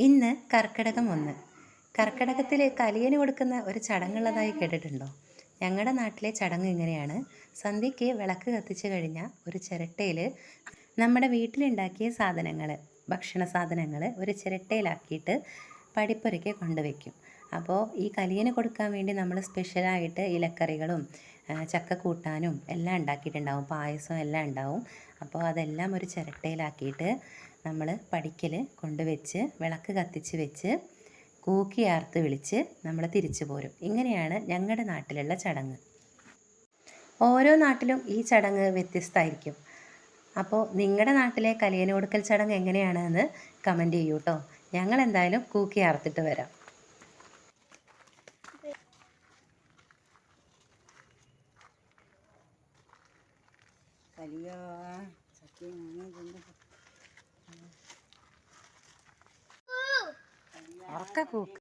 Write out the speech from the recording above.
ഇന്ന് കർക്കിടകം 1. കർക്കിടകത്തിൽ കലിയന് കൊടുക്കുന്ന ഒരു ചടങ്ങുള്ളതായി കേട്ടിട്ടുണ്ടോ? ഞങ്ങളുടെ നാട്ടിലെ ചടങ്ങ് ഇങ്ങനെയാണ്. സന്ധ്യയ്ക്ക് വിളക്ക് കത്തിച്ച് കഴിഞ്ഞാൽ ഒരു ചിരട്ടയിൽ നമ്മുടെ വീട്ടിലുണ്ടാക്കിയ സാധനങ്ങൾ, ഭക്ഷണ സാധനങ്ങൾ ഒരു ചിരട്ടയിലാക്കിയിട്ട് പടിപ്പുരയ്ക്ക് കൊണ്ടുവയ്ക്കും. അപ്പോൾ ഈ കലിയന് കൊടുക്കാൻ വേണ്ടി നമ്മൾ സ്പെഷ്യലായിട്ട് ഇലക്കറികളും ചക്ക കൂട്ടാനും എല്ലാം ഉണ്ടാക്കിയിട്ടുണ്ടാവും, പായസം എല്ലാം ഉണ്ടാവും. അപ്പോൾ അതെല്ലാം ഒരു ചിരട്ടയിലാക്കിയിട്ട് നമ്മൾ പടിക്കൽ കൊണ്ടുവച്ച് വിളക്ക് കത്തിച്ച് വെച്ച് കൂക്കിയാർത്ത് വിളിച്ച് നമ്മൾ തിരിച്ചു പോരും. ഇങ്ങനെയാണ് ഞങ്ങളുടെ നാട്ടിലുള്ള ചടങ്ങ്. ഓരോ നാട്ടിലും ഈ ചടങ്ങ് വ്യത്യസ്തമായിരിക്കും. അപ്പോൾ നിങ്ങളുടെ നാട്ടിലെ കലിയന് കൊടുക്കൽ ചടങ്ങ് എങ്ങനെയാണെന്ന് കമൻറ്റ് ചെയ്യൂ കേട്ടോ. ഞങ്ങൾ എന്തായാലും കൂക്കിയാർത്തിട്ട് വരാം. ഉറക്ക കൂക്ക്